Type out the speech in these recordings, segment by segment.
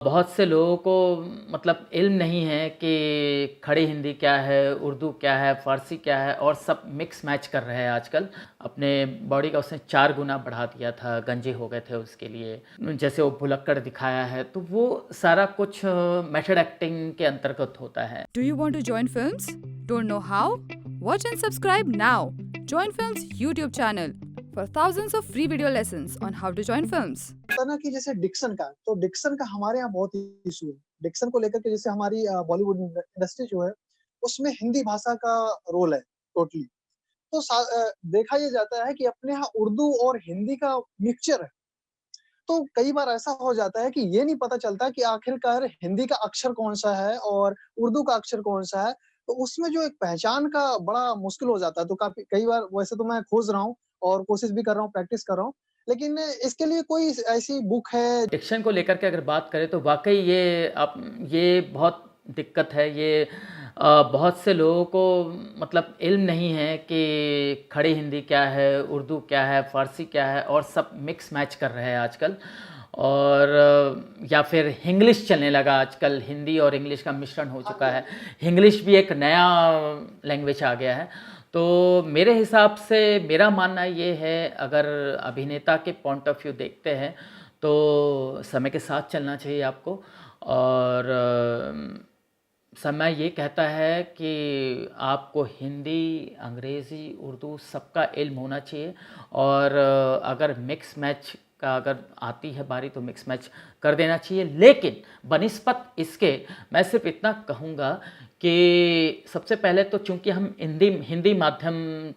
बहुत से लोगों को मतलब इल्म नहीं है कि खड़ी हिंदी क्या है, उर्दू क्या है, फ़ारसी क्या है और सब मिक्स मैच कर रहे हैं आजकल। अपने बॉडी का उसने 4 गुना बढ़ा दिया था, गंजे हो गए थे उसके लिए। जैसे वो भुलक्कड़ दिखाया है, तो वो सारा कुछ मेथड एक्टिंग के अंतर्गत होता है। Do you want to join films? Don't know how? Watch and subscribe now. Join Films YouTube channel for thousands of free video lessons on how to join films. होता ना कि जैसे डिक्शन का हमारे यहाँ बहुत इशू है। डिक्शन को लेकर के जैसे हमारी बॉलीवुड इंडस्ट्री जो है, उसमें हिंदी भाषा का रोल है टोटली। तो देखा ये जाता है कि अपने यहाँ उर्दू और हिंदी का मिक्सचर है। तो कई बार ऐसा हो जाता है कि ये नहीं पता चलता कि आखिरकार हिंदी का अक्षर कौन-सा है और उर्दू का अक्षर कौन-सा है। तो उसमें जो एक पहचान का बड़ा मुश्किल हो जाता है। तो काफ़ी कई बार वैसे तो मैं खोज रहा हूँ और कोशिश भी कर रहा हूँ, प्रैक्टिस कर रहा हूँ। लेकिन इसके लिए कोई ऐसी बुक है? डिक्शन को लेकर के अगर बात करें तो वाक़ई ये बहुत दिक्कत है। ये बहुत से लोगों को मतलब इल्म नहीं है कि खड़ी हिंदी क्या है, उर्दू क्या है, फ़ारसी क्या है और सब मिक्स मैच कर रहे हैं आजकल। और या फिर हिंग्लिश चलने लगा आजकल, हिंदी और इंग्लिश का मिश्रण हो चुका है। हिंग्लिश भी एक नया लैंग्वेज आ गया है। तो मेरे हिसाब से मेरा मानना ये है, अगर अभिनेता के पॉइंट ऑफ व्यू देखते हैं तो समय के साथ चलना चाहिए आपको। और समय ये कहता है कि आपको हिंदी, अंग्रेज़ी, उर्दू सबका इल्म होना चाहिए। और अगर मिक्स मैच का अगर आती है बारी तो मिक्स मैच कर देना चाहिए। लेकिन बनिस्बत इसके मैं सिर्फ इतना कहूँगा कि सबसे पहले तो चूँकि हम हिंदी माध्यम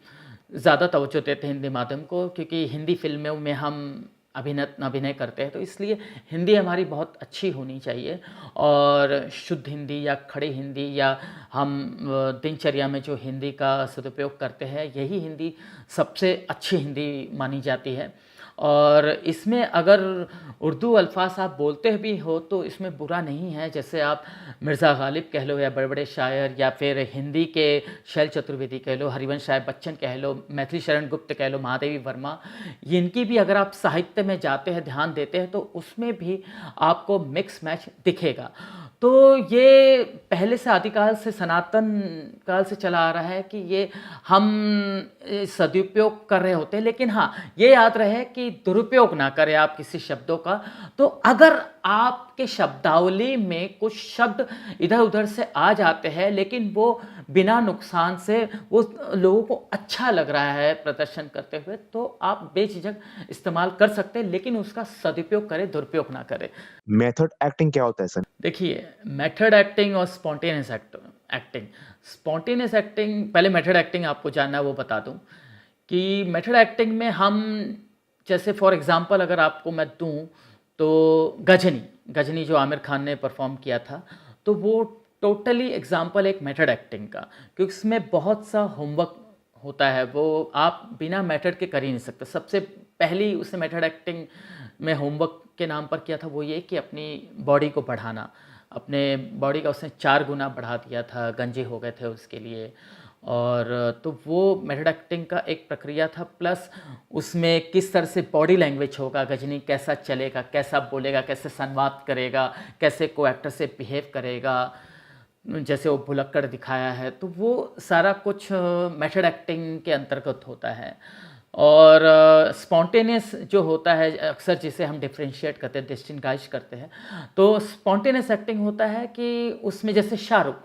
ज़्यादा तवज्जो देते हैं हिंदी माध्यम को, क्योंकि हिंदी फ़िल्मों में हम अभिनय करते हैं, तो इसलिए हिंदी हमारी बहुत अच्छी होनी चाहिए। और शुद्ध हिंदी या खड़ी हिंदी या हम दिनचर्या में जो हिंदी का सदुपयोग करते हैं, यही हिंदी सबसे अच्छी हिंदी मानी जाती है। और इसमें अगर उर्दू अल्फ़ाज़ आप बोलते भी हो तो इसमें बुरा नहीं है। जैसे आप मिर्ज़ा गालिब कह लो या बड़े-बड़े शायर, या फिर हिंदी के शैल चतुर्वेदी कह लो, हरिवंश राय बच्चन कह लो, मैथिली शरण गुप्त कह लो, महादेवी वर्मा, इनकी भी अगर आप साहित्य में जाते हैं, ध्यान देते हैं, तो उसमें भी आपको मिक्स मैच दिखेगा। तो ये पहले से आदिकाल से, सनातन काल से चला आ रहा है कि ये हम सदुपयोग कर रहे होते हैं। लेकिन हाँ, ये याद रहे कि दुरुपयोग ना करें आप किसी शब्दों का। तो अगर आपके शब्दावली में कुछ शब्द इधर-उधर से आ जाते हैं, लेकिन वो बिना नुकसान से वो लोगों को अच्छा लग रहा है प्रदर्शन करते हुए, तो आप बेझिझक इस्तेमाल कर सकते हैं, लेकिन उसका सदुपयोग करें, दुरुपयोग ना करें। मेथड एक्टिंग क्या होता है सर? देखिए, मेथड एक्टिंग और स्पॉन्टेनियस एक्टिंग। स्पॉन्टेनियस एक्टिंग, पहले मेथड एक्टिंग आपको जानना है वो बता दूं कि मेथड एक्टिंग में हम, जैसे फॉर एग्जांपल अगर आपको मैं दूं तो गजनी जो आमिर खान ने परफॉर्म किया था, तो वो टोटली एग्जांपल एक मेथड एक्टिंग का, क्योंकि इसमें बहुत सा होमवर्क होता है, वो आप बिना मेथड के कर ही नहीं सकते। सबसे पहली उसने मेथड एक्टिंग में होमवर्क के नाम पर किया था वो ये कि अपनी बॉडी को बढ़ाना। अपने बॉडी का उसने 4 गुना बढ़ा दिया था, गंजे हो गए थे उसके लिए। और तो वो मेथड एक्टिंग का एक प्रक्रिया था। प्लस उसमें किस तरह से बॉडी लैंग्वेज होगा, गजनी कैसा चलेगा, कैसा बोलेगा, कैसे संवाद करेगा, कैसे को एक्टर से बिहेव करेगा, जैसे वो भुलक्कड़ दिखाया है, तो वो सारा कुछ मेथड एक्टिंग के अंतर्गत होता है। और स्पॉन्टेनियस जो होता है, अक्सर जिसे हम डिफरेंशिएट करते हैं, डिस्टिंग्विश करते हैं, तो स्पॉन्टेनियस एक्टिंग होता है कि उसमें जैसे शाहरुख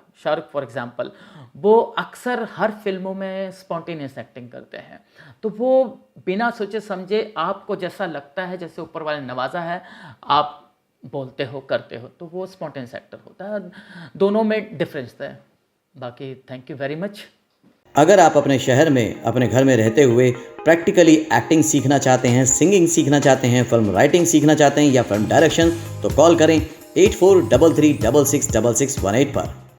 फॉर एग्जांपल, वो अक्सर हर फिल्मों में स्पॉन्टेनियस एक्टिंग करते हैं। तो वो बिना सोचे समझे आपको जैसा लगता है, जैसे ऊपर वाले ने नवाजा है, आप बोलते हो, करते हो, तो वो स्पॉन्टेनियस एक्टर होता है। दोनों में डिफरेंस है। बाकी थैंक यू वेरी मच। अगर आप अपने शहर में, अपने घर में रहते हुए प्रैक्टिकली एक्टिंग सीखना चाहते हैं, सिंगिंग सीखना चाहते हैं, फिल्म राइटिंग सीखना चाहते हैं या फिल्म डायरेक्शन, तो कॉल करें 8433666618 पर।